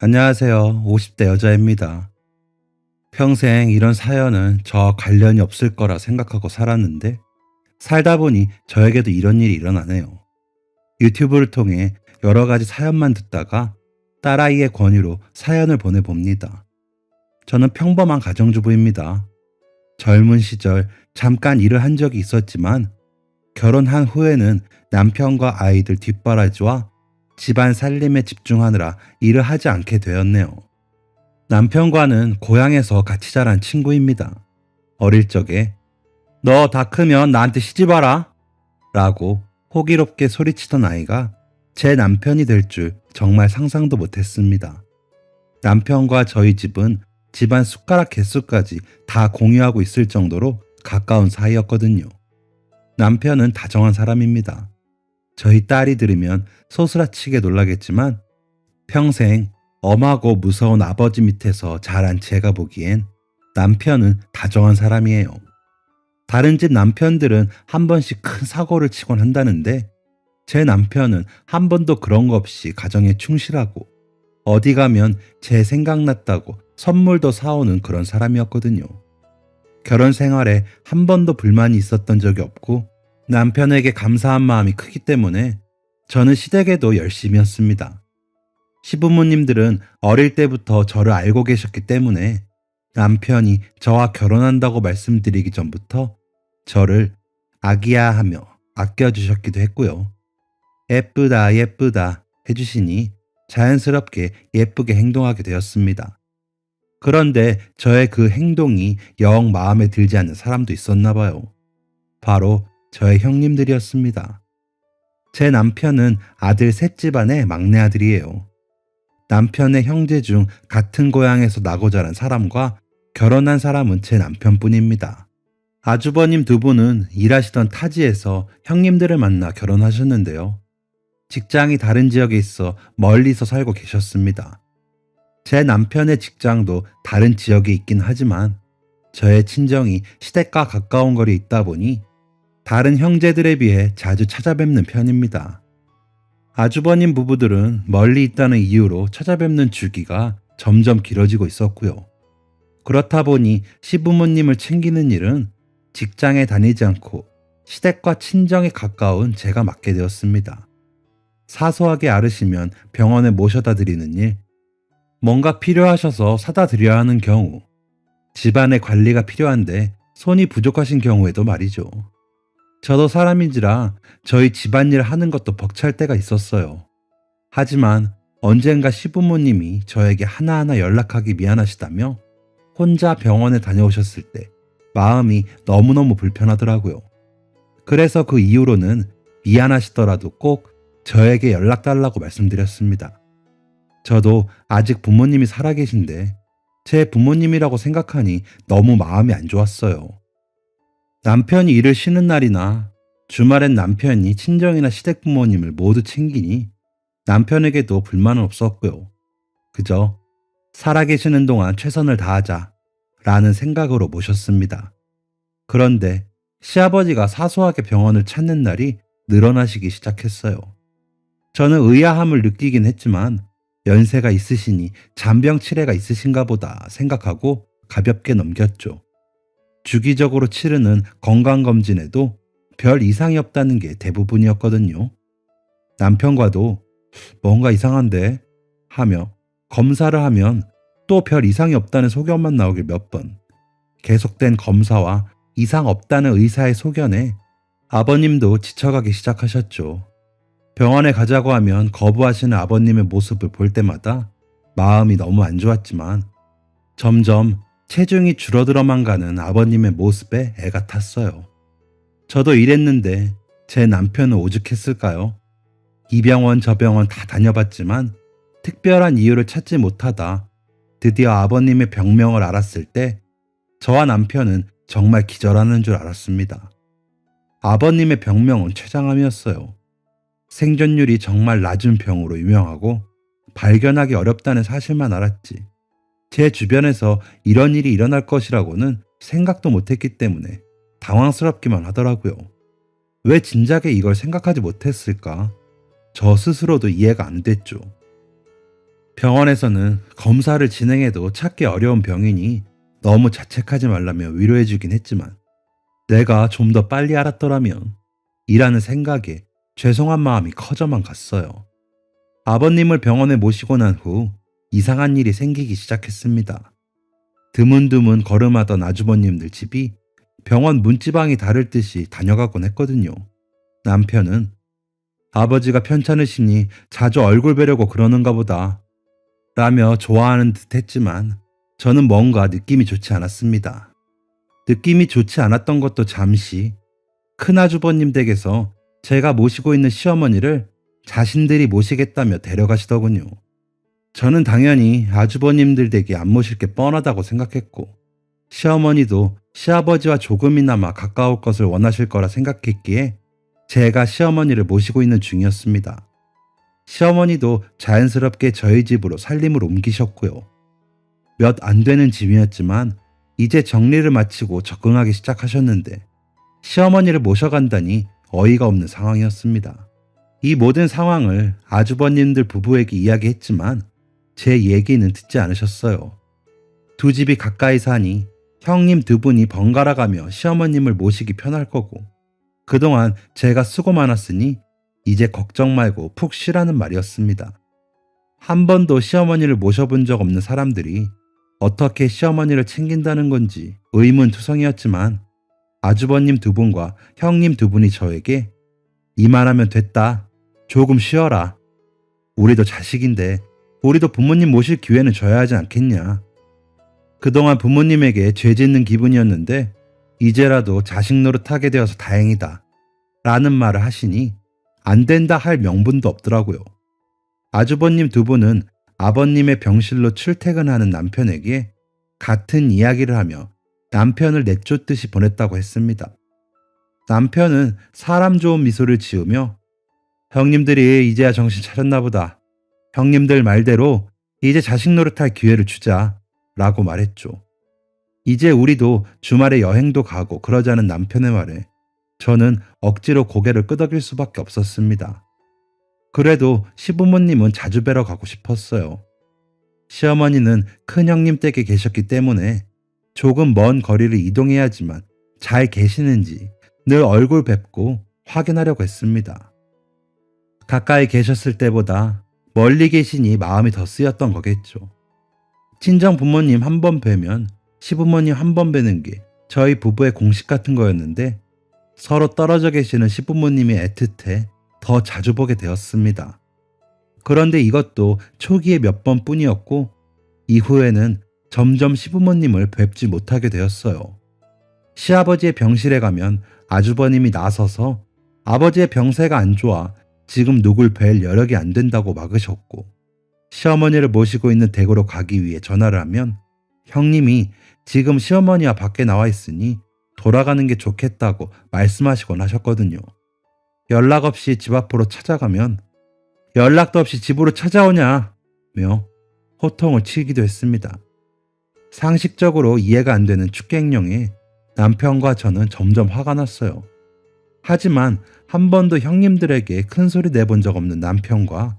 안녕하세요. 50대 여자입니다. 평생 이런 사연은 저와 관련이 없을 거라 생각하고 살았는데 살다 보니 저에게도 이런 일이 일어나네요. 유튜브를 통해 여러 가지 사연만 듣다가 딸아이의 권유로 사연을 보내봅니다. 저는 평범한 가정주부입니다. 젊은 시절 잠깐 일을 한 적이 있었지만 결혼한 후에는 남편과 아이들 뒷바라지와 집안 살림에 집중하느라 일을 하지 않게 되었네요. 남편과는 고향에서 같이 자란 친구입니다. 어릴 적에 너 다 크면 나한테 시집와라 라고 호기롭게 소리치던 아이가 제 남편이 될 줄 정말 상상도 못했습니다. 남편과 저희 집은 집안 숟가락 개수까지 다 공유하고 있을 정도로 가까운 사이였거든요. 남편은 다정한 사람입니다. 저희 딸이 들으면 소스라치게 놀라겠지만 평생 엄하고 무서운 아버지 밑에서 자란 제가 보기엔 남편은 다정한 사람이에요. 다른 집 남편들은 한 번씩 큰 사고를 치곤 한다는데 제 남편은 한 번도 그런 거 없이 가정에 충실하고 어디 가면 제 생각났다고 선물도 사오는 그런 사람이었거든요. 결혼 생활에 한 번도 불만이 있었던 적이 없고 남편에게 감사한 마음이 크기 때문에 저는 시댁에도 열심이었습니다. 시부모님들은 어릴 때부터 저를 알고 계셨기 때문에 남편이 저와 결혼한다고 말씀드리기 전부터 저를 아기야 하며 아껴주셨기도 했고요. 예쁘다 예쁘다 해주시니 자연스럽게 예쁘게 행동하게 되었습니다. 그런데 저의 그 행동이 영 마음에 들지 않는 사람도 있었나 봐요. 바로 저의 형님들이었습니다. 제 남편은 아들 셋 집안의 막내 아들이에요. 남편의 형제 중 같은 고향에서 나고 자란 사람과 결혼한 사람은 제 남편뿐입니다. 아주버님 두 분은 일하시던 타지에서 형님들을 만나 결혼하셨는데요. 직장이 다른 지역에 있어 멀리서 살고 계셨습니다. 제 남편의 직장도 다른 지역에 있긴 하지만 저의 친정이 시댁과 가까운 거리에 있다 보니 다른 형제들에 비해 자주 찾아뵙는 편입니다. 아주버님 부부들은 멀리 있다는 이유로 찾아뵙는 주기가 점점 길어지고 있었고요. 그렇다 보니 시부모님을 챙기는 일은 직장에 다니지 않고 시댁과 친정에 가까운 제가 맡게 되었습니다. 사소하게 앓으시면 병원에 모셔다 드리는 일, 뭔가 필요하셔서 사다 드려야 하는 경우, 집안의 관리가 필요한데 손이 부족하신 경우에도 말이죠. 저도 사람인지라 저희 집안일 하는 것도 벅찰 때가 있었어요. 하지만 언젠가 시부모님이 저에게 하나하나 연락하기 미안하시다며 혼자 병원에 다녀오셨을 때 마음이 너무너무 불편하더라고요. 그래서 그 이후로는 미안하시더라도 꼭 저에게 연락 달라고 말씀드렸습니다. 저도 아직 부모님이 살아계신데 제 부모님이라고 생각하니 너무 마음이 안 좋았어요. 남편이 일을 쉬는 날이나 주말엔 남편이 친정이나 시댁 부모님을 모두 챙기니 남편에게도 불만은 없었고요. 그저 살아계시는 동안 최선을 다하자 라는 생각으로 모셨습니다. 그런데 시아버지가 사소하게 병원을 찾는 날이 늘어나시기 시작했어요. 저는 의아함을 느끼긴 했지만 연세가 있으시니 잔병 치레가 있으신가 보다 생각하고 가볍게 넘겼죠. 주기적으로 치르는 건강검진에도 별 이상이 없다는 게 대부분이었거든요. 남편과도 뭔가 이상한데 하며 검사를 하면 또 별 이상이 없다는 소견만 나오길 몇 번. 계속된 검사와 이상 없다는 의사의 소견에 아버님도 지쳐가기 시작하셨죠. 병원에 가자고 하면 거부하시는 아버님의 모습을 볼 때마다 마음이 너무 안 좋았지만 점점 체중이 줄어들어만 가는 아버님의 모습에 애가 탔어요. 저도 이랬는데 제 남편은 오죽했을까요? 이 병원 저 병원 다 다녀봤지만 특별한 이유를 찾지 못하다 드디어 아버님의 병명을 알았을 때 저와 남편은 정말 기절하는 줄 알았습니다. 아버님의 병명은 췌장암이었어요. 생존율이 정말 낮은 병으로 유명하고 발견하기 어렵다는 사실만 알았지. 제 주변에서 이런 일이 일어날 것이라고는 생각도 못했기 때문에 당황스럽기만 하더라고요. 왜 진작에 이걸 생각하지 못했을까? 저 스스로도 이해가 안 됐죠. 병원에서는 검사를 진행해도 찾기 어려운 병이니 너무 자책하지 말라며 위로해주긴 했지만 내가 좀 더 빨리 알았더라면 이라는 생각에 죄송한 마음이 커져만 갔어요. 아버님을 병원에 모시고 난 후 이상한 일이 생기기 시작했습니다. 드문드문 걸음하던 아주버님들 집이 병원 문지방이 다를 듯이 다녀가곤 했거든요. 남편은 아버지가 편찮으시니 자주 얼굴 뵈려고 그러는가 보다 라며 좋아하는 듯 했지만 저는 뭔가 느낌이 좋지 않았습니다. 느낌이 좋지 않았던 것도 잠시 큰아주버님 댁에서 제가 모시고 있는 시어머니를 자신들이 모시겠다며 데려가시더군요. 저는 당연히 아주버님들 댁에 안 모실 게 뻔하다고 생각했고 시어머니도 시아버지와 조금이나마 가까울 것을 원하실 거라 생각했기에 제가 시어머니를 모시고 있는 중이었습니다. 시어머니도 자연스럽게 저희 집으로 살림을 옮기셨고요. 몇 안 되는 집이었지만 이제 정리를 마치고 적응하기 시작하셨는데 시어머니를 모셔간다니 어이가 없는 상황이었습니다. 이 모든 상황을 아주버님들 부부에게 이야기했지만 제 얘기는 듣지 않으셨어요. 두 집이 가까이 사니 형님 두 분이 번갈아 가며 시어머님을 모시기 편할 거고 그동안 제가 수고 많았으니 이제 걱정 말고 푹 쉬라는 말이었습니다. 한 번도 시어머니를 모셔본 적 없는 사람들이 어떻게 시어머니를 챙긴다는 건지 의문투성이었지만 아주버님 두 분과 형님 두 분이 저에게 이만하면 됐다. 조금 쉬어라. 우리도 자식인데 우리도 부모님 모실 기회는 줘야 하지 않겠냐. 그동안 부모님에게 죄 짓는 기분이었는데 이제라도 자식 노릇하게 되어서 다행이다. 라는 말을 하시니 안 된다 할 명분도 없더라고요. 아주버님 두 분은 아버님의 병실로 출퇴근하는 남편에게 같은 이야기를 하며 남편을 내쫓듯이 보냈다고 했습니다. 남편은 사람 좋은 미소를 지으며 형님들이 이제야 정신 차렸나 보다. 형님들 말대로 이제 자식 노릇할 기회를 주자 라고 말했죠. 이제 우리도 주말에 여행도 가고 그러자는 남편의 말에 저는 억지로 고개를 끄덕일 수밖에 없었습니다. 그래도 시부모님은 자주 뵈러 가고 싶었어요. 시어머니는 큰형님 댁에 계셨기 때문에 조금 먼 거리를 이동해야지만 잘 계시는지 늘 얼굴 뵙고 확인하려고 했습니다. 가까이 계셨을 때보다 멀리 계시니 마음이 더 쓰였던 거겠죠. 친정 부모님 한 번 뵈면 시부모님 한 번 뵈는 게 저희 부부의 공식 같은 거였는데 서로 떨어져 계시는 시부모님이 애틋해 더 자주 보게 되었습니다. 그런데 이것도 초기에 몇 번뿐이었고 이후에는 점점 시부모님을 뵙지 못하게 되었어요. 시아버지의 병실에 가면 아주버님이 나서서 아버지의 병세가 안 좋아 지금 누굴 뵐 여력이 안 된다고 막으셨고 시어머니를 모시고 있는 댁으로 가기 위해 전화를 하면 형님이 지금 시어머니와 밖에 나와 있으니 돌아가는 게 좋겠다고 말씀하시곤 하셨거든요. 연락 없이 집 앞으로 찾아가면 연락도 없이 집으로 찾아오냐며 호통을 치기도 했습니다. 상식적으로 이해가 안 되는 축객령에 남편과 저는 점점 화가 났어요. 하지만 한 번도 형님들에게 큰 소리 내본 적 없는 남편과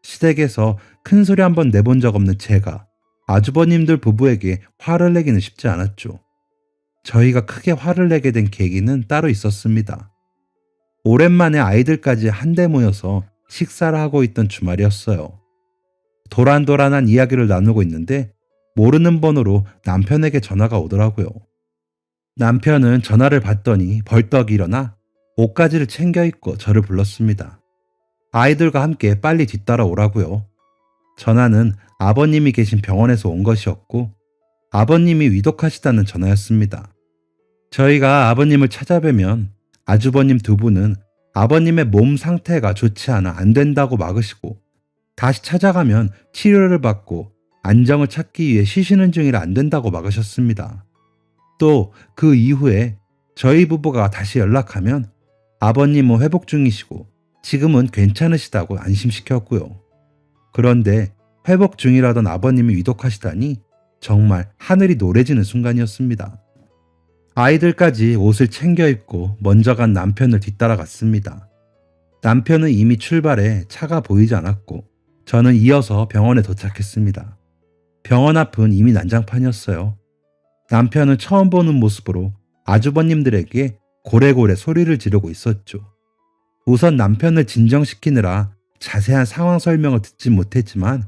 시댁에서 큰 소리 한 번 내본 적 없는 제가 아주버님들 부부에게 화를 내기는 쉽지 않았죠. 저희가 크게 화를 내게 된 계기는 따로 있었습니다. 오랜만에 아이들까지 한데 모여서 식사를 하고 있던 주말이었어요. 도란도란한 이야기를 나누고 있는데 모르는 번호로 남편에게 전화가 오더라고요. 남편은 전화를 받더니 벌떡 일어나 옷가지를 챙겨 입고 저를 불렀습니다. 아이들과 함께 빨리 뒤따라 오라고요. 전화는 아버님이 계신 병원에서 온 것이었고 아버님이 위독하시다는 전화였습니다. 저희가 아버님을 찾아뵈면 아주버님 두 분은 아버님의 몸 상태가 좋지 않아 안 된다고 막으시고 다시 찾아가면 치료를 받고 안정을 찾기 위해 쉬시는 중이라 안 된다고 막으셨습니다. 또 그 이후에 저희 부부가 다시 연락하면 아버님은 회복 중이시고 지금은 괜찮으시다고 안심시켰고요. 그런데 회복 중이라던 아버님이 위독하시다니 정말 하늘이 노래지는 순간이었습니다. 아이들까지 옷을 챙겨 입고 먼저 간 남편을 뒤따라갔습니다. 남편은 이미 출발해 차가 보이지 않았고 저는 이어서 병원에 도착했습니다. 병원 앞은 이미 난장판이었어요. 남편은 처음 보는 모습으로 아주버님들에게 고래고래 소리를 지르고 있었죠. 우선 남편을 진정시키느라 자세한 상황 설명을 듣지 못했지만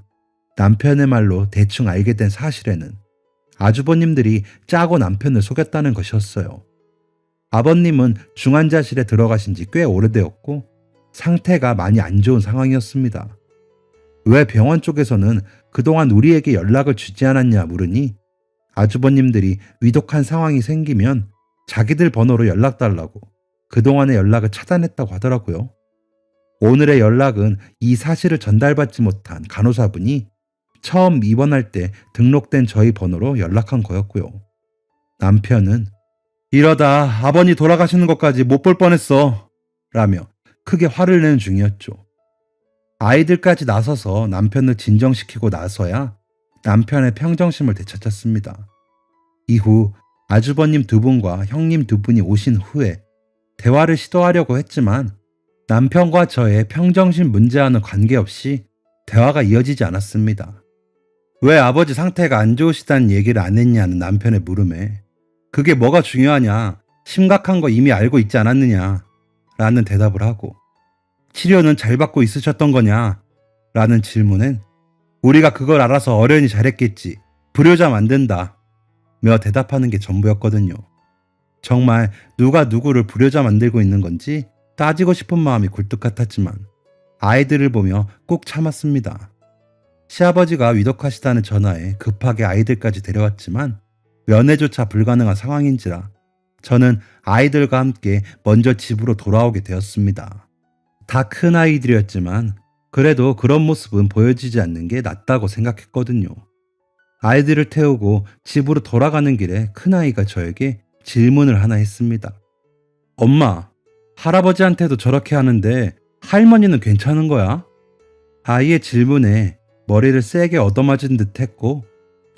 남편의 말로 대충 알게 된 사실에는 아주버님들이 짜고 남편을 속였다는 것이었어요. 아버님은 중환자실에 들어가신 지 꽤 오래되었고 상태가 많이 안 좋은 상황이었습니다. 왜 병원 쪽에서는 그동안 우리에게 연락을 주지 않았냐 물으니 아주버님들이 위독한 상황이 생기면 자기들 번호로 연락달라고 그동안의 연락을 차단했다고 하더라고요. 오늘의 연락은 이 사실을 전달받지 못한 간호사분이 처음 입원할 때 등록된 저희 번호로 연락한 거였고요. 남편은 이러다 아버님 돌아가시는 것까지 못 볼 뻔했어 라며 크게 화를 내는 중이었죠. 아이들까지 나서서 남편을 진정시키고 나서야 남편의 평정심을 되찾았습니다. 이후 아주버님 두 분과 형님 두 분이 오신 후에 대화를 시도하려고 했지만 남편과 저의 평정심 문제와는 관계없이 대화가 이어지지 않았습니다. 왜 아버지 상태가 안 좋으시다는 얘기를 안 했냐는 남편의 물음에 그게 뭐가 중요하냐, 심각한 거 이미 알고 있지 않았느냐 라는 대답을 하고 치료는 잘 받고 있으셨던 거냐 라는 질문엔 우리가 그걸 알아서 어련히 잘했겠지, 불효자 만든다 며 대답하는 게 전부였거든요. 정말 누가 누구를 불효자 만들고 있는 건지 따지고 싶은 마음이 굴뚝 같았지만 아이들을 보며 꾹 참았습니다. 시아버지가 위독하시다는 전화에 급하게 아이들까지 데려왔지만 면회조차 불가능한 상황인지라 저는 아이들과 함께 먼저 집으로 돌아오게 되었습니다. 다 큰 아이들이었지만 그래도 그런 모습은 보여지지 않는 게 낫다고 생각했거든요. 아이들을 태우고 집으로 돌아가는 길에 큰아이가 저에게 질문을 하나 했습니다. 엄마, 할아버지한테도 저렇게 하는데 할머니는 괜찮은 거야? 아이의 질문에 머리를 세게 얻어맞은 듯 했고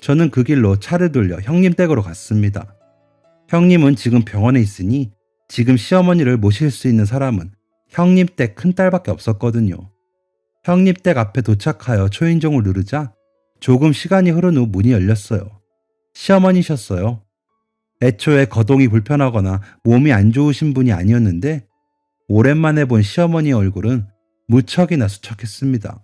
저는 그 길로 차를 돌려 형님 댁으로 갔습니다. 형님은 지금 병원에 있으니 지금 시어머니를 모실 수 있는 사람은 형님 댁 큰딸밖에 없었거든요. 형님 댁 앞에 도착하여 초인종을 누르자 조금 시간이 흐른 후 문이 열렸어요. 시어머니셨어요. 애초에 거동이 불편하거나 몸이 안 좋으신 분이 아니었는데 오랜만에 본 시어머니의 얼굴은 무척이나 수척했습니다.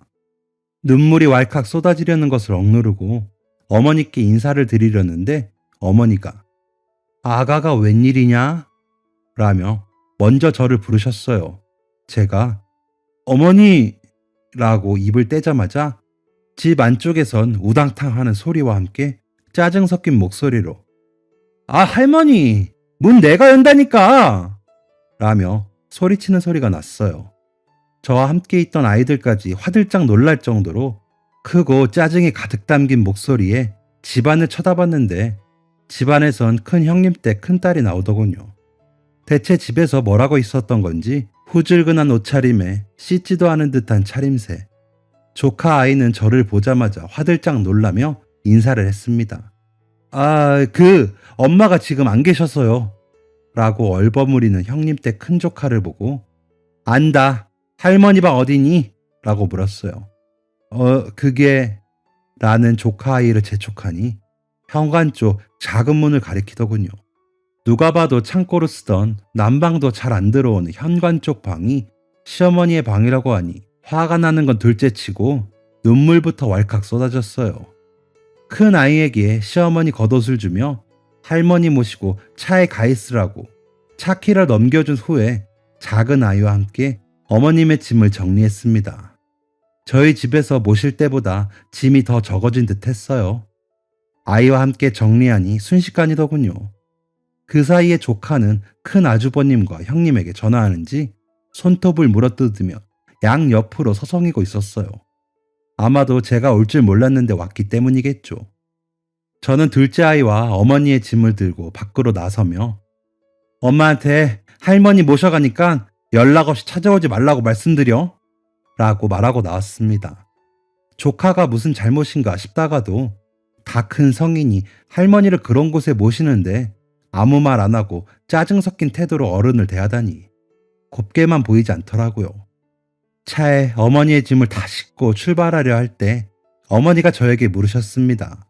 눈물이 왈칵 쏟아지려는 것을 억누르고 어머니께 인사를 드리려는데 어머니가 아가가 웬일이냐? 라며 먼저 저를 부르셨어요. 제가 어머니! 라고 입을 떼자마자 집 안쪽에선 우당탕 하는 소리와 함께 짜증 섞인 목소리로 아 할머니! 문 내가 연다니까! 라며 소리치는 소리가 났어요. 저와 함께 있던 아이들까지 화들짝 놀랄 정도로 크고 짜증이 가득 담긴 목소리에 집안을 쳐다봤는데 집안에선 큰 형님 댁 큰딸이 나오더군요. 대체 집에서 뭐라고 있었던 건지 후줄근한 옷차림에 씻지도 않은 듯한 차림새. 조카 아이는 저를 보자마자 화들짝 놀라며 인사를 했습니다. 엄마가 지금 안 계셔서요. 라고 얼버무리는 형님 댁 큰 조카를 보고 안다. 할머니 방 어디니? 라고 물었어요. 라는 조카 아이를 재촉하니 현관 쪽 작은 문을 가리키더군요. 누가 봐도 창고로 쓰던 난방도 잘 안 들어오는 현관 쪽 방이 시어머니의 방이라고 하니 화가 나는 건 둘째치고 눈물부터 왈칵 쏟아졌어요. 큰 아이에게 시어머니 겉옷을 주며 할머니 모시고 차에 가 있으라고 차키를 넘겨준 후에 작은 아이와 함께 어머님의 짐을 정리했습니다. 저희 집에서 모실 때보다 짐이 더 적어진 듯 했어요. 아이와 함께 정리하니 순식간이더군요. 그 사이에 조카는 큰 아주버님과 형님에게 전화하는지 손톱을 물어뜯으며 양옆으로 서성이고 있었어요. 아마도 제가 올 줄 몰랐는데 왔기 때문이겠죠. 저는 둘째 아이와 어머니의 짐을 들고 밖으로 나서며 엄마한테 할머니 모셔가니까 연락 없이 찾아오지 말라고 말씀드려 라고 말하고 나왔습니다. 조카가 무슨 잘못인가 싶다가도 다 큰 성인이 할머니를 그런 곳에 모시는데 아무 말 안 하고 짜증 섞인 태도로 어른을 대하다니 곱게만 보이지 않더라고요. 차에 어머니의 짐을 다 싣고 출발하려 할 때 어머니가 저에게 물으셨습니다.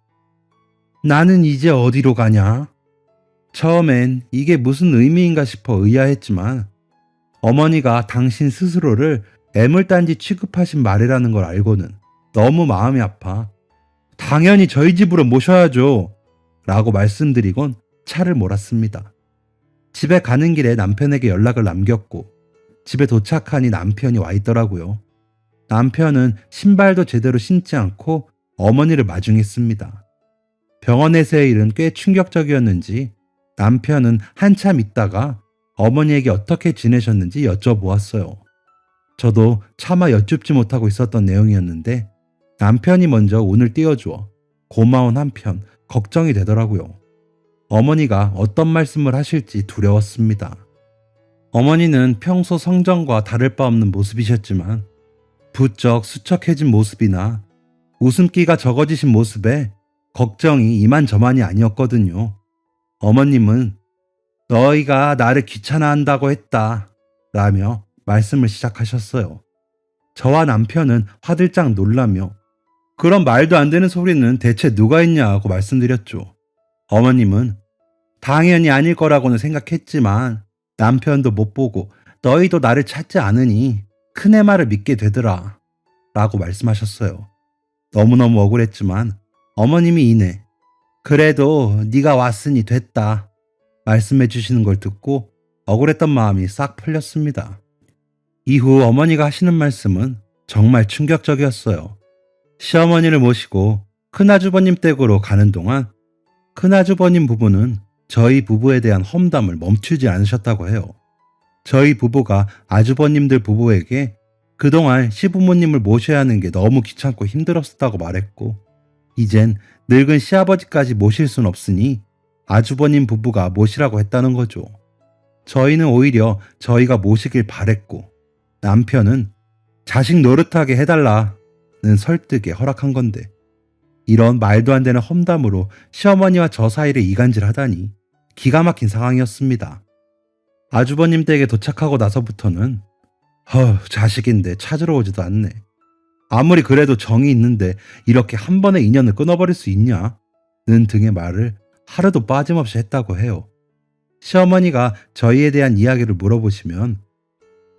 나는 이제 어디로 가냐? 처음엔 이게 무슨 의미인가 싶어 의아했지만 어머니가 당신 스스로를 애물단지 취급하신 말이라는 걸 알고는 너무 마음이 아파 당연히 저희 집으로 모셔야죠 라고 말씀드리곤 차를 몰았습니다. 집에 가는 길에 남편에게 연락을 남겼고 집에 도착하니 남편이 와 있더라고요. 남편은 신발도 제대로 신지 않고 어머니를 마중했습니다. 병원에서의 일은 꽤 충격적이었는지 남편은 한참 있다가 어머니에게 어떻게 지내셨는지 여쭤보았어요. 저도 차마 여쭙지 못하고 있었던 내용이었는데 남편이 먼저 운을 띄워주어 고마운 한편 걱정이 되더라고요. 어머니가 어떤 말씀을 하실지 두려웠습니다. 어머니는 평소 성정과 다를 바 없는 모습이셨지만 부쩍 수척해진 모습이나 웃음기가 적어지신 모습에 걱정이 이만저만이 아니었거든요. 어머님은 너희가 나를 귀찮아한다고 했다 라며 말씀을 시작하셨어요. 저와 남편은 화들짝 놀라며 그런 말도 안 되는 소리는 대체 누가 했냐고 말씀드렸죠. 어머님은 당연히 아닐 거라고는 생각했지만 남편도 못 보고 너희도 나를 찾지 않으니 큰애 말을 믿게 되더라 라고 말씀하셨어요. 너무너무 억울했지만 어머님이 이내 그래도 네가 왔으니 됐다 말씀해 주시는 걸 듣고 억울했던 마음이 싹 풀렸습니다. 이후 어머니가 하시는 말씀은 정말 충격적이었어요. 시어머니를 모시고 큰아주버님 댁으로 가는 동안 큰아주버님 부부는 저희 부부에 대한 험담을 멈추지 않으셨다고 해요. 저희 부부가 아주버님들 부부에게 그동안 시부모님을 모셔야 하는 게 너무 귀찮고 힘들었다고 말했고 이젠 늙은 시아버지까지 모실 순 없으니 아주버님 부부가 모시라고 했다는 거죠. 저희는 오히려 저희가 모시길 바랬고 남편은 자식 노릇하게 해달라는 설득에 허락한 건데 이런 말도 안 되는 험담으로 시어머니와 저 사이를 이간질하다니 기가 막힌 상황이었습니다. 아주버님 댁에 도착하고 나서부터는 자식인데 찾으러 오지도 않네. 아무리 그래도 정이 있는데 이렇게 한 번에 인연을 끊어버릴 수 있냐? 는 등의 말을 하루도 빠짐없이 했다고 해요. 시어머니가 저희에 대한 이야기를 물어보시면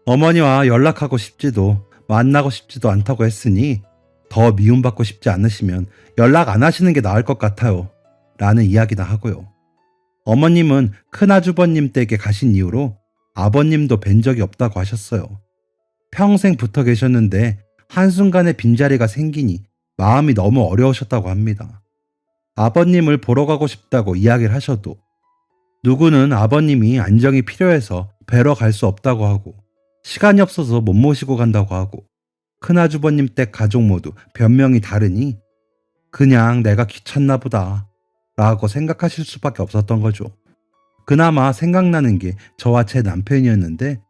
어머니와 연락하고 싶지도 만나고 싶지도 않다고 했으니 더 미움받고 싶지 않으시면 연락 안 하시는 게 나을 것 같아요 라는 이야기나 하고요. 어머님은 큰아주버님 댁에 가신 이후로 아버님도 뵌 적이 없다고 하셨어요. 평생 붙어 계셨는데 한순간에 빈자리가 생기니 마음이 너무 어려우셨다고 합니다. 아버님을 보러 가고 싶다고 이야기를 하셔도 누구는 아버님이 안정이 필요해서 뵈러 갈 수 없다고 하고 시간이 없어서 못 모시고 간다고 하고 큰아주버님 댁 가족 모두 변명이 다르니 그냥 내가 귀찮나 보다 라고 생각하실 수밖에 없었던 거죠. 그나마 생각나는 게 저와 제 남편이었는데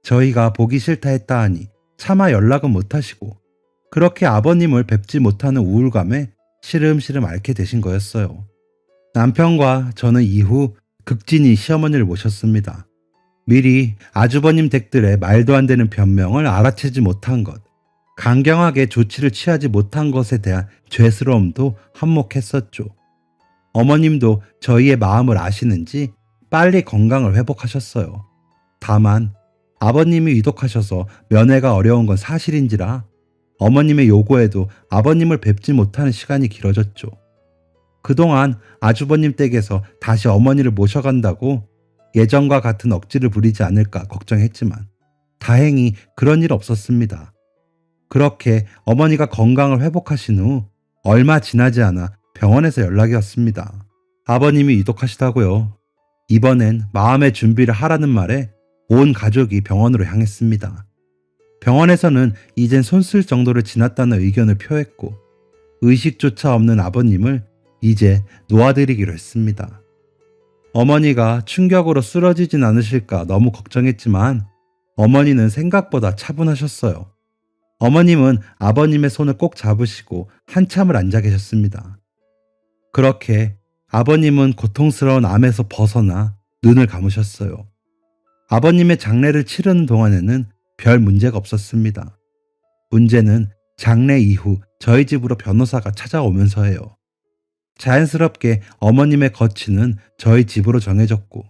저희가 보기 싫다 했다 하니 차마 연락은 못하시고 그렇게 아버님을 뵙지 못하는 우울감에 시름시름 앓게 되신 거였어요. 남편과 저는 이후 극진히 시어머니를 모셨습니다. 미리 아주버님 댁들의 말도 안 되는 변명을 알아채지 못한 것, 강경하게 조치를 취하지 못한 것에 대한 죄스러움도 한몫했었죠. 어머님도 저희의 마음을 아시는지 빨리 건강을 회복하셨어요. 다만 아버님이 위독하셔서 면회가 어려운 건 사실인지라 어머님의 요구에도 아버님을 뵙지 못하는 시간이 길어졌죠. 그동안 아주버님 댁에서 다시 어머니를 모셔간다고 예전과 같은 억지를 부리지 않을까 걱정했지만 다행히 그런 일 없었습니다. 그렇게 어머니가 건강을 회복하신 후 얼마 지나지 않아 병원에서 연락이 왔습니다. 아버님이 위독하시다고요. 이번엔 마음의 준비를 하라는 말에 온 가족이 병원으로 향했습니다. 병원에서는 이젠 손 쓸 정도를 지났다는 의견을 표했고 의식조차 없는 아버님을 이제 놓아드리기로 했습니다. 어머니가 충격으로 쓰러지진 않으실까 너무 걱정했지만 어머니는 생각보다 차분하셨어요. 어머님은 아버님의 손을 꼭 잡으시고 한참을 앉아 계셨습니다. 그렇게 아버님은 고통스러운 암에서 벗어나 눈을 감으셨어요. 아버님의 장례를 치르는 동안에는 별 문제가 없었습니다. 문제는 장례 이후 저희 집으로 변호사가 찾아오면서예요. 자연스럽게 어머님의 거취는 저희 집으로 정해졌고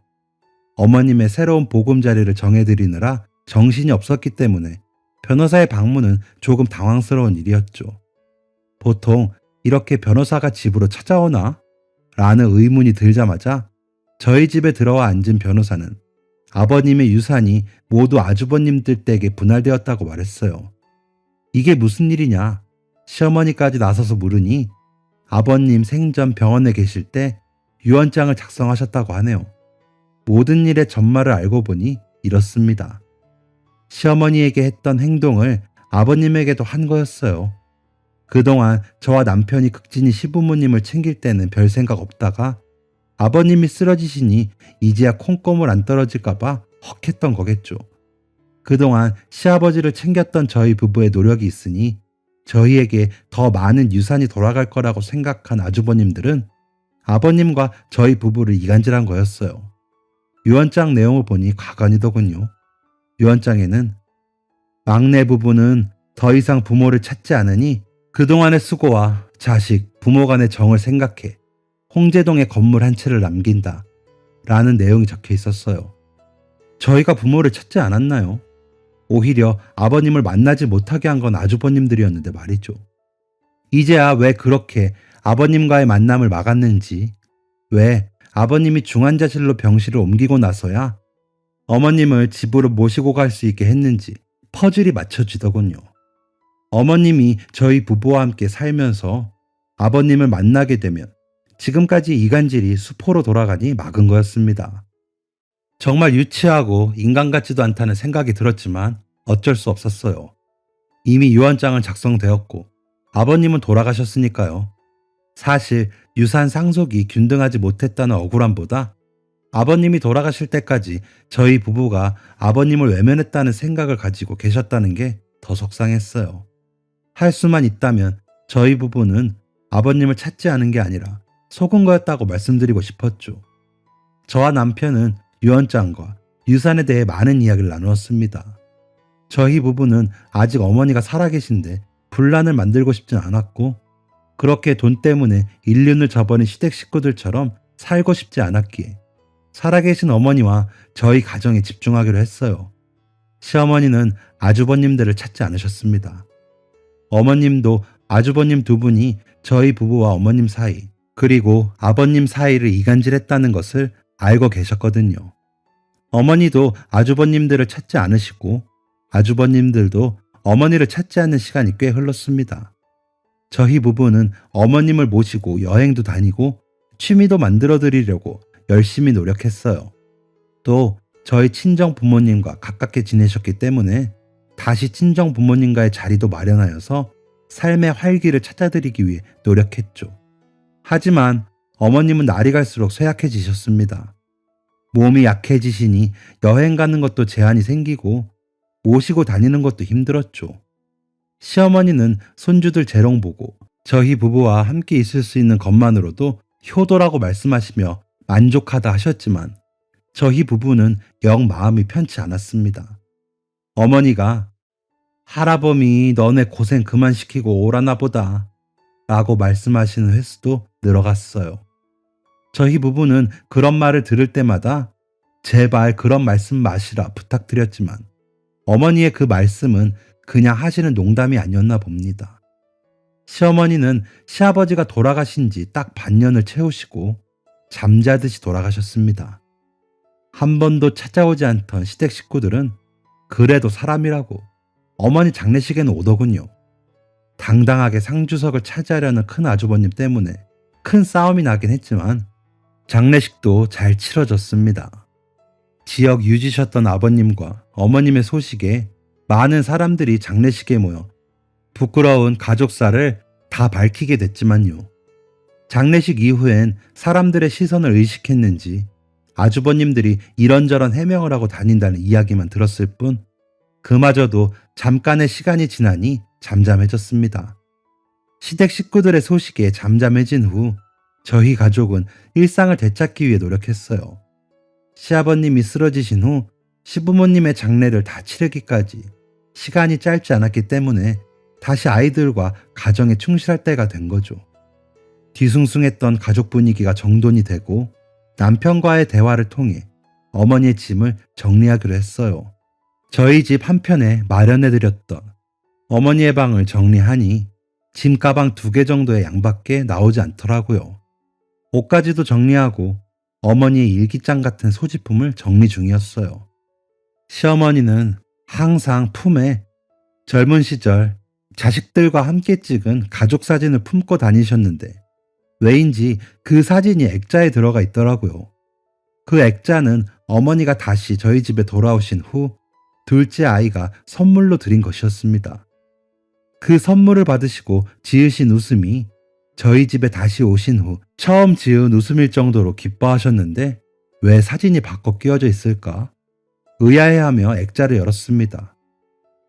어머님의 새로운 보금자리를 정해드리느라 정신이 없었기 때문에 변호사의 방문은 조금 당황스러운 일이었죠. 보통 이렇게 변호사가 집으로 찾아오나? 라는 의문이 들자마자 저희 집에 들어와 앉은 변호사는 아버님의 유산이 모두 아주버님들 댁에 분할되었다고 말했어요. 이게 무슨 일이냐? 시어머니까지 나서서 물으니 아버님 생전 병원에 계실 때 유언장을 작성하셨다고 하네요. 모든 일의 전말을 알고 보니 이렇습니다. 시어머니에게 했던 행동을 아버님에게도 한 거였어요. 그동안 저와 남편이 극진히 시부모님을 챙길 때는 별 생각 없다가 아버님이 쓰러지시니 이제야 콩고물 안 떨어질까봐 헉했던 거겠죠. 그동안 시아버지를 챙겼던 저희 부부의 노력이 있으니 저희에게 더 많은 유산이 돌아갈 거라고 생각한 아주버님들은 아버님과 저희 부부를 이간질한 거였어요. 유언장 내용을 보니 가관이더군요. 유언장에는 막내 부부는 더 이상 부모를 찾지 않으니 그동안의 수고와 자식, 부모 간의 정을 생각해 홍제동에 건물 한 채를 남긴다 라는 내용이 적혀 있었어요. 저희가 부모를 찾지 않았나요? 오히려 아버님을 만나지 못하게 한 건 아주버님들이었는데 말이죠. 이제야 왜 그렇게 아버님과의 만남을 막았는지, 왜 아버님이 중환자실로 병실을 옮기고 나서야 어머님을 집으로 모시고 갈 수 있게 했는지 퍼즐이 맞춰지더군요. 어머님이 저희 부부와 함께 살면서 아버님을 만나게 되면 지금까지 이간질이 수포로 돌아가니 막은 거였습니다. 정말 유치하고 인간 같지도 않다는 생각이 들었지만 어쩔 수 없었어요. 이미 유언장은 작성되었고 아버님은 돌아가셨으니까요. 사실 유산 상속이 균등하지 못했다는 억울함보다 아버님이 돌아가실 때까지 저희 부부가 아버님을 외면했다는 생각을 가지고 계셨다는 게 더 속상했어요. 할 수만 있다면 저희 부부는 아버님을 찾지 않은 게 아니라 속은 거였다고 말씀드리고 싶었죠. 저와 남편은 유언장과 유산에 대해 많은 이야기를 나누었습니다. 저희 부부는 아직 어머니가 살아계신데 분란을 만들고 싶진 않았고 그렇게 돈 때문에 인륜을 저버린 시댁 식구들처럼 살고 싶지 않았기에 살아계신 어머니와 저희 가정에 집중하기로 했어요. 시어머니는 아주버님들을 찾지 않으셨습니다. 어머님도 아주버님 두 분이 저희 부부와 어머님 사이 그리고 아버님 사이를 이간질했다는 것을 알고 계셨거든요. 어머니도 아주버님들을 찾지 않으시고 아주버님들도 어머니를 찾지 않는 시간이 꽤 흘렀습니다. 저희 부부는 어머님을 모시고 여행도 다니고 취미도 만들어 드리려고 열심히 노력했어요. 또 저희 친정 부모님과 가깝게 지내셨기 때문에 다시 친정 부모님과의 자리도 마련하여서 삶의 활기를 찾아드리기 위해 노력했죠. 하지만 어머님은 날이 갈수록 쇠약해지셨습니다. 몸이 약해지시니 여행 가는 것도 제한이 생기고 모시고 다니는 것도 힘들었죠. 시어머니는 손주들 재롱 보고 저희 부부와 함께 있을 수 있는 것만으로도 효도라고 말씀하시며 만족하다 하셨지만 저희 부부는 영 마음이 편치 않았습니다. 어머니가 할아범이 너네 고생 그만 시키고 오라나 보다 라고 말씀하시는 횟수도 늘어갔어요. 저희 부부는 그런 말을 들을 때마다 제발 그런 말씀 마시라 부탁드렸지만 어머니의 그 말씀은 그냥 하시는 농담이 아니었나 봅니다. 시어머니는 시아버지가 돌아가신 지 딱 반년을 채우시고 잠자듯이 돌아가셨습니다. 한 번도 찾아오지 않던 시댁 식구들은 그래도 사람이라고 어머니 장례식에는 오더군요. 당당하게 상주석을 차지하려는 큰 아주버님 때문에 큰 싸움이 나긴 했지만 장례식도 잘 치러졌습니다. 지역 유지셨던 아버님과 어머님의 소식에 많은 사람들이 장례식에 모여 부끄러운 가족사를 다 밝히게 됐지만요. 장례식 이후엔 사람들의 시선을 의식했는지 아주버님들이 이런저런 해명을 하고 다닌다는 이야기만 들었을 뿐 그마저도 잠깐의 시간이 지나니 잠잠해졌습니다. 시댁 식구들의 소식에 잠잠해진 후 저희 가족은 일상을 되찾기 위해 노력했어요. 시아버님이 쓰러지신 후 시부모님의 장례를 다 치르기까지 시간이 짧지 않았기 때문에 다시 아이들과 가정에 충실할 때가 된 거죠. 뒤숭숭했던 가족 분위기가 정돈이 되고 남편과의 대화를 통해 어머니의 짐을 정리하기로 했어요. 저희 집 한편에 마련해드렸던 어머니의 방을 정리하니 짐 가방 2개 정도의 양밖에 나오지 않더라고요. 옷가지도 정리하고 어머니의 일기장 같은 소지품을 정리 중이었어요. 시어머니는 항상 품에 젊은 시절 자식들과 함께 찍은 가족 사진을 품고 다니셨는데 왜인지 그 사진이 액자에 들어가 있더라고요. 그 액자는 어머니가 다시 저희 집에 돌아오신 후 둘째 아이가 선물로 드린 것이었습니다. 그 선물을 받으시고 지으신 웃음이 저희 집에 다시 오신 후 처음 지은 웃음일 정도로 기뻐하셨는데 왜 사진이 바꿔 끼워져 있을까? 의아해하며 액자를 열었습니다.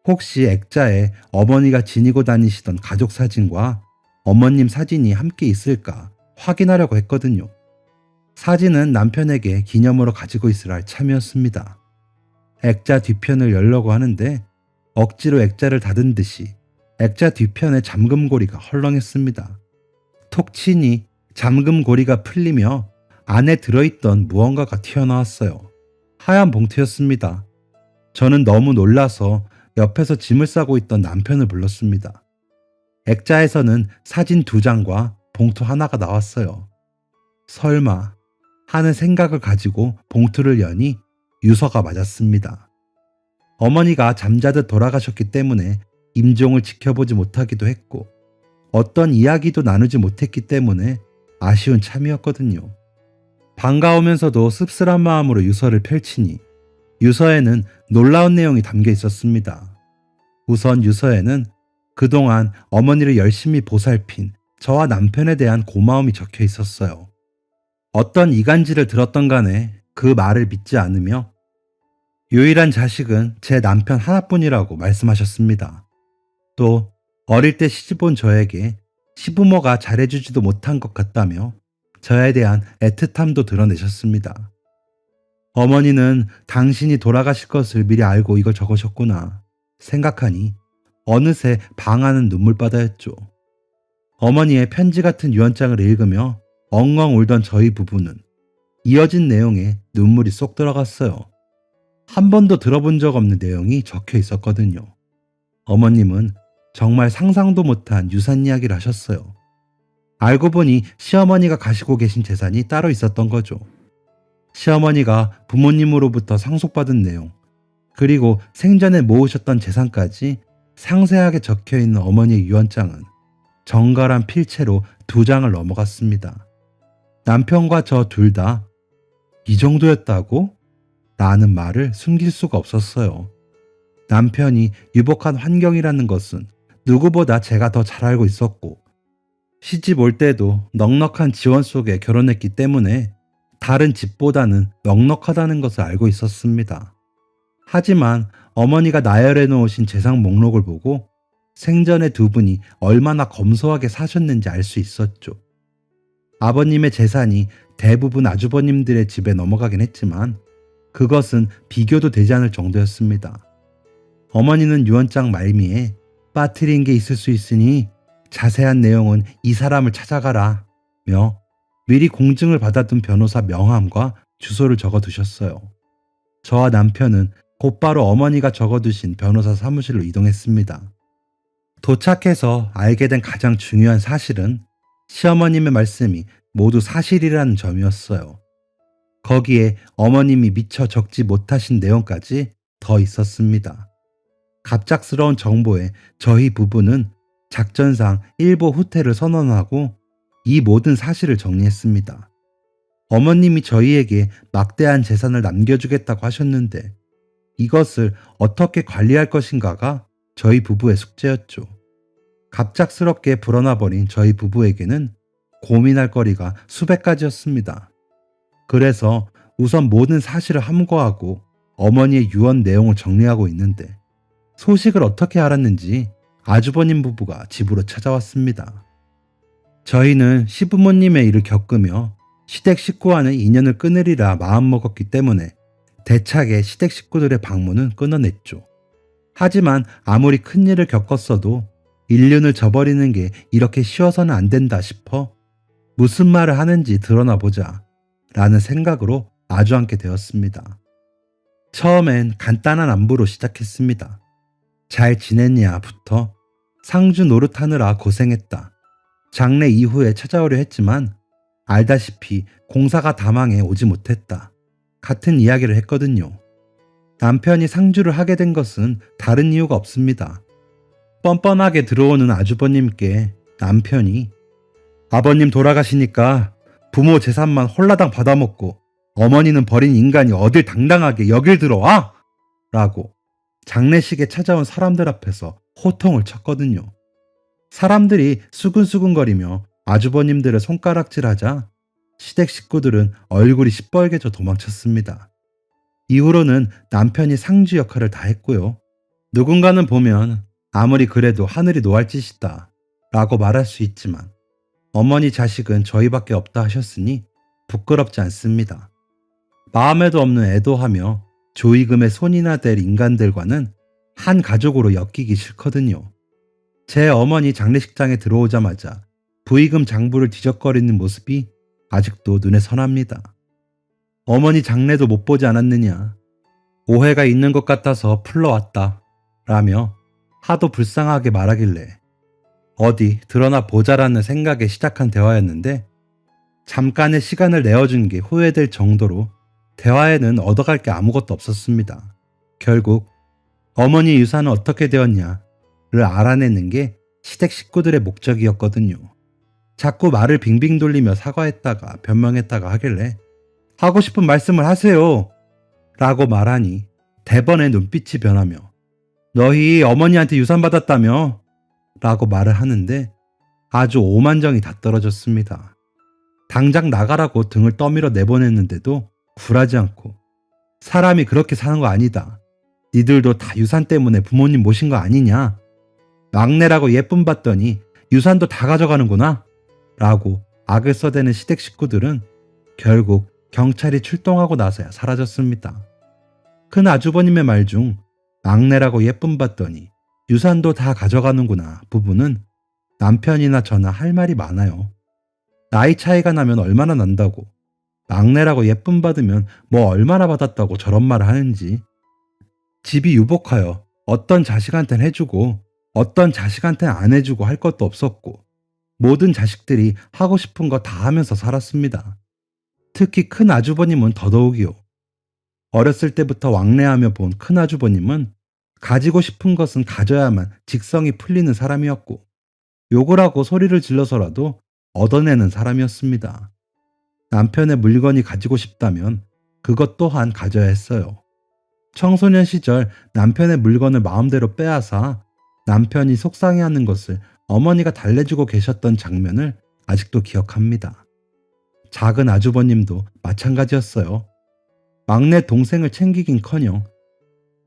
혹시 액자에 어머니가 지니고 다니시던 가족 사진과 어머님 사진이 함께 있을까 확인하려고 했거든요. 사진은 남편에게 기념으로 가지고 있으라 할 참이었습니다. 액자 뒤편을 열려고 하는데 억지로 액자를 닫은 듯이 액자 뒤편의 잠금고리가 헐렁했습니다. 톡 치니 잠금고리가 풀리며 안에 들어있던 무언가가 튀어나왔어요. 하얀 봉투였습니다. 저는 너무 놀라서 옆에서 짐을 싸고 있던 남편을 불렀습니다. 액자에서는 사진 2장과 봉투 하나가 나왔어요. 설마 하는 생각을 가지고 봉투를 여니 유서가 맞았습니다. 어머니가 잠자듯 돌아가셨기 때문에 임종을 지켜보지 못하기도 했고 어떤 이야기도 나누지 못했기 때문에 아쉬운 참이었거든요. 반가우면서도 씁쓸한 마음으로 유서를 펼치니 유서에는 놀라운 내용이 담겨 있었습니다. 우선 유서에는 그동안 어머니를 열심히 보살핀 저와 남편에 대한 고마움이 적혀 있었어요. 어떤 이간질을 들었던 간에 그 말을 믿지 않으며 유일한 자식은 제 남편 하나뿐이라고 말씀하셨습니다. 또 어릴 때 시집온 저에게 시부모가 잘해주지도 못한 것 같다며 저에 대한 애틋함도 드러내셨습니다. 어머니는 당신이 돌아가실 것을 미리 알고 이걸 적으셨구나 생각하니 어느새 방아는 눈물바다였죠. 어머니의 편지 같은 유언장을 읽으며 엉엉 울던 저희 부부는 이어진 내용에 눈물이 쏙 들어갔어요. 한 번도 들어본 적 없는 내용이 적혀 있었거든요. 어머님은 정말 상상도 못한 유산 이야기를 하셨어요. 알고 보니 시어머니가 가지고 계신 재산이 따로 있었던 거죠. 시어머니가 부모님으로부터 상속받은 내용, 그리고 생전에 모으셨던 재산까지 상세하게 적혀 있는 어머니의 유언장은 정갈한 필체로 2장을 넘어갔습니다. 남편과 저 둘 다 이 정도였다고? 라는 말을 숨길 수가 없었어요. 남편이 유복한 환경이라는 것은 누구보다 제가 더 잘 알고 있었고 시집 올 때도 넉넉한 지원 속에 결혼했기 때문에 다른 집보다는 넉넉하다는 것을 알고 있었습니다. 하지만 어머니가 나열해 놓으신 재산 목록을 보고 생전에 2분이 얼마나 검소하게 사셨는지 알 수 있었죠. 아버님의 재산이 대부분 아주버님들의 집에 넘어가긴 했지만 그것은 비교도 되지 않을 정도였습니다. 어머니는 유언장 말미에 빠뜨린 게 있을 수 있으니 자세한 내용은 이 사람을 찾아가라 며 미리 공증을 받아둔 변호사 명함과 주소를 적어두셨어요. 저와 남편은 곧바로 어머니가 적어두신 변호사 사무실로 이동했습니다. 도착해서 알게 된 가장 중요한 사실은 시어머님의 말씀이 모두 사실이라는 점이었어요. 거기에 어머님이 미처 적지 못하신 내용까지 더 있었습니다. 갑작스러운 정보에 저희 부부는 작전상 일보 후퇴를 선언하고 이 모든 사실을 정리했습니다. 어머님이 저희에게 막대한 재산을 남겨주겠다고 하셨는데 이것을 어떻게 관리할 것인가가 저희 부부의 숙제였죠. 갑작스럽게 불어나버린 저희 부부에게는 고민할 거리가 수백 가지였습니다. 그래서 우선 모든 사실을 함구하고 어머니의 유언 내용을 정리하고 있는데 소식을 어떻게 알았는지 아주버님 부부가 집으로 찾아왔습니다. 저희는 시부모님의 일을 겪으며 시댁 식구와는 인연을 끊으리라 마음먹었기 때문에 대차게 시댁 식구들의 방문은 끊어냈죠. 하지만 아무리 큰 일을 겪었어도 인륜을 저버리는 게 이렇게 쉬워서는 안 된다 싶어 무슨 말을 하는지 드러나 보자 라는 생각으로 마주 앉게 되었습니다. 처음엔 간단한 안부로 시작했습니다. 잘 지냈냐부터 상주 노릇하느라 고생했다. 장례 이후에 찾아오려 했지만 알다시피 공사가 다망해 오지 못했다. 같은 이야기를 했거든요. 남편이 상주를 하게 된 것은 다른 이유가 없습니다. 뻔뻔하게 들어오는 아주버님께 남편이 아버님 돌아가시니까 부모 재산만 홀라당 받아먹고 어머니는 버린 인간이 어딜 당당하게 여길 들어와? 라고 장례식에 찾아온 사람들 앞에서 호통을 쳤거든요. 사람들이 수근수근거리며 아주버님들을 손가락질하자 시댁 식구들은 얼굴이 시뻘개져 도망쳤습니다. 이후로는 남편이 상주 역할을 다 했고요. 누군가는 보면 아무리 그래도 하늘이 노할 짓이다 라고 말할 수 있지만 어머니 자식은 저희밖에 없다 하셨으니 부끄럽지 않습니다. 마음에도 없는 애도하며 조의금에 손이나 댈 인간들과는 한 가족으로 엮이기 싫거든요. 제 어머니 장례식장에 들어오자마자 부의금 장부를 뒤적거리는 모습이 아직도 눈에 선합니다. 어머니 장례도 못 보지 않았느냐. 오해가 있는 것 같아서 풀러왔다. 라며 하도 불쌍하게 말하길래 어디 드러나 보자라는 생각에 시작한 대화였는데 잠깐의 시간을 내어준 게 후회될 정도로 대화에는 얻어갈 게 아무것도 없었습니다. 결국 어머니 유산은 어떻게 되었냐를 알아내는 게 시댁 식구들의 목적이었거든요. 자꾸 말을 빙빙 돌리며 사과했다가 변명했다가 하길래 하고 싶은 말씀을 하세요 라고 말하니 대번에 눈빛이 변하며 너희 어머니한테 유산 받았다며 라고 말을 하는데 아주 오만정이 다 떨어졌습니다. 당장 나가라고 등을 떠밀어 내보냈는데도 굴하지 않고 사람이 그렇게 사는 거 아니다. 니들도 다 유산 때문에 부모님 모신 거 아니냐. 막내라고 예쁨 받더니 유산도 다 가져가는구나 라고 악을 써대는 시댁 식구들은 결국 경찰이 출동하고 나서야 사라졌습니다. 큰 아주버님의 말 중 막내라고 예쁨 받더니 유산도 다 가져가는구나 부부는 남편이나 저나 할 말이 많아요. 나이 차이가 나면 얼마나 난다고 막내라고 예쁨 받으면 뭐 얼마나 받았다고 저런 말을 하는지. 집이 유복하여 어떤 자식한테는 해주고 어떤 자식한테는 안 해주고 할 것도 없었고 모든 자식들이 하고 싶은 거 다 하면서 살았습니다. 특히 큰 아주버님은 더더욱이요. 어렸을 때부터 왕래하며 본 큰 아주버님은 가지고 싶은 것은 가져야만 직성이 풀리는 사람이었고 욕을 하고 소리를 질러서라도 얻어내는 사람이었습니다. 남편의 물건이 가지고 싶다면 그것 또한 가져야 했어요. 청소년 시절 남편의 물건을 마음대로 빼앗아 남편이 속상해하는 것을 어머니가 달래주고 계셨던 장면을 아직도 기억합니다. 작은 아주버님도 마찬가지였어요. 막내 동생을 챙기긴커녕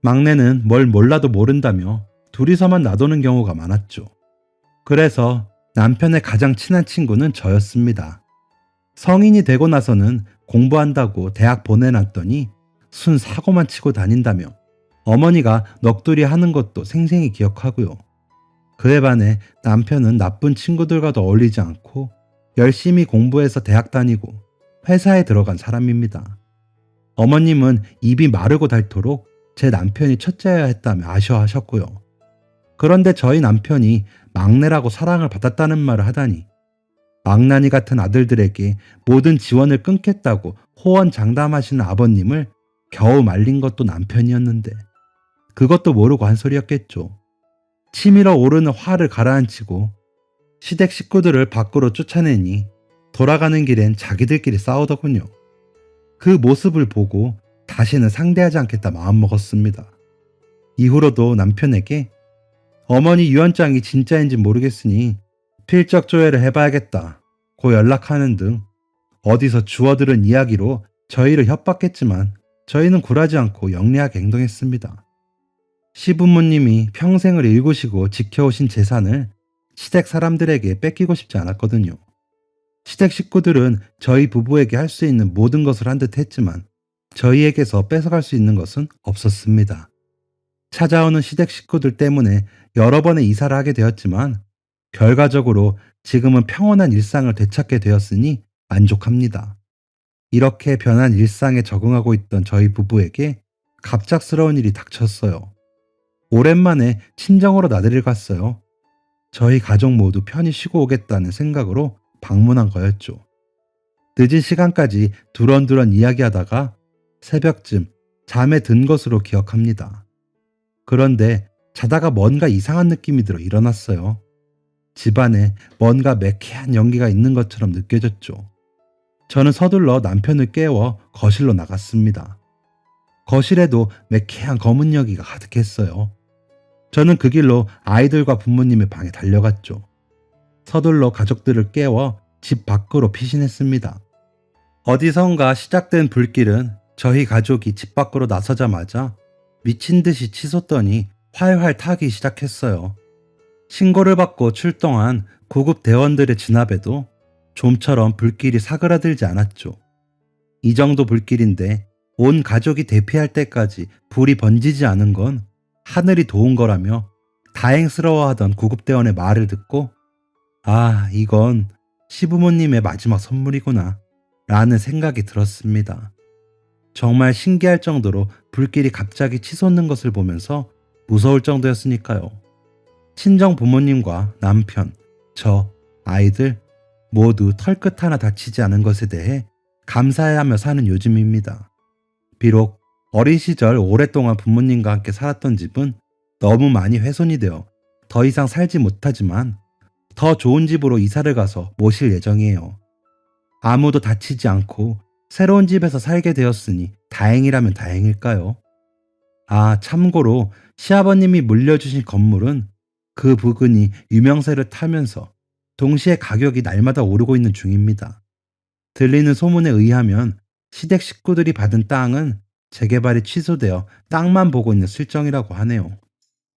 막내는 뭘 몰라도 모른다며 둘이서만 놔두는 경우가 많았죠. 그래서 남편의 가장 친한 친구는 저였습니다. 성인이 되고 나서는 공부한다고 대학 보내놨더니 순 사고만 치고 다닌다며 어머니가 넋두리 하는 것도 생생히 기억하고요. 그에 반해 남편은 나쁜 친구들과도 어울리지 않고 열심히 공부해서 대학 다니고 회사에 들어간 사람입니다. 어머님은 입이 마르고 닳도록 제 남편이 첫째여야 했다며 아쉬워하셨고요. 그런데 저희 남편이 막내라고 사랑을 받았다는 말을 하다니 망나니 같은 아들들에게 모든 지원을 끊겠다고 호언장담하시는 아버님을 겨우 말린 것도 남편이었는데 그것도 모르고 한 소리였겠죠. 치밀어 오르는 화를 가라앉히고 시댁 식구들을 밖으로 쫓아내니 돌아가는 길엔 자기들끼리 싸우더군요. 그 모습을 보고 다시는 상대하지 않겠다 마음먹었습니다. 이후로도 남편에게 어머니 유언장이 진짜인지 모르겠으니 필적 조회를 해봐야겠다 고 연락하는 등 어디서 주워들은 이야기로 저희를 협박했지만 저희는 굴하지 않고 영리하게 행동했습니다. 시부모님이 평생을 일구시고 지켜오신 재산을 시댁 사람들에게 뺏기고 싶지 않았거든요. 시댁 식구들은 저희 부부에게 할 수 있는 모든 것을 한 듯 했지만 저희에게서 뺏어갈 수 있는 것은 없었습니다. 찾아오는 시댁 식구들 때문에 여러 번의 이사를 하게 되었지만 결과적으로 지금은 평온한 일상을 되찾게 되었으니 만족합니다. 이렇게 변한 일상에 적응하고 있던 저희 부부에게 갑작스러운 일이 닥쳤어요. 오랜만에 친정으로 나들이를 갔어요. 저희 가족 모두 편히 쉬고 오겠다는 생각으로 방문한 거였죠. 늦은 시간까지 두런두런 이야기하다가 새벽쯤 잠에 든 것으로 기억합니다. 그런데 자다가 뭔가 이상한 느낌이 들어 일어났어요. 집안에 뭔가 매캐한 연기가 있는 것처럼 느껴졌죠. 저는 서둘러 남편을 깨워 거실로 나갔습니다. 거실에도 매캐한 검은 연기가 가득했어요. 저는 그 길로 아이들과 부모님의 방에 달려갔죠. 서둘러 가족들을 깨워 집 밖으로 피신했습니다. 어디선가 시작된 불길은 저희 가족이 집 밖으로 나서자마자 미친 듯이 치솟더니 활활 타기 시작했어요. 신고를 받고 출동한 구급 대원들의 진압에도 좀처럼 불길이 사그라들지 않았죠. 이 정도 불길인데 온 가족이 대피할 때까지 불이 번지지 않은 건 하늘이 도운 거라며 다행스러워하던 구급대원의 말을 듣고 아, 이건 시부모님의 마지막 선물이구나 라는 생각이 들었습니다. 정말 신기할 정도로 불길이 갑자기 치솟는 것을 보면서 무서울 정도였으니까요. 친정 부모님과 남편, 저, 아이들 모두 털끝 하나 다치지 않은 것에 대해 감사해하며 사는 요즘입니다. 비록 어린 시절 오랫동안 부모님과 함께 살았던 집은 너무 많이 훼손이 되어 더 이상 살지 못하지만 더 좋은 집으로 이사를 가서 모실 예정이에요. 아무도 다치지 않고 새로운 집에서 살게 되었으니 다행이라면 다행일까요? 아, 참고로 시아버님이 물려주신 건물은 그 부근이 유명세를 타면서 동시에 가격이 날마다 오르고 있는 중입니다. 들리는 소문에 의하면 시댁 식구들이 받은 땅은 재개발이 취소되어 땅만 보고 있는 실정이라고 하네요.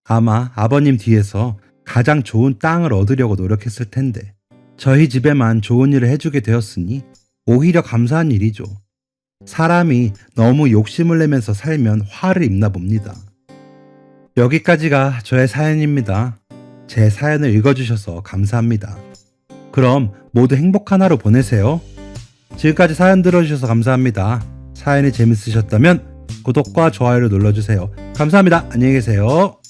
아마 아버님 뒤에서 가장 좋은 땅을 얻으려고 노력했을 텐데 저희 집에만 좋은 일을 해주게 되었으니 오히려 감사한 일이죠. 사람이 너무 욕심을 내면서 살면 화를 입나 봅니다. 여기까지가 저의 사연입니다. 제 사연을 읽어주셔서 감사합니다. 그럼 모두 행복한 하루 보내세요. 지금까지 사연 들어주셔서 감사합니다. 사연이 재밌으셨다면 구독과 좋아요를 눌러주세요. 감사합니다. 안녕히 계세요.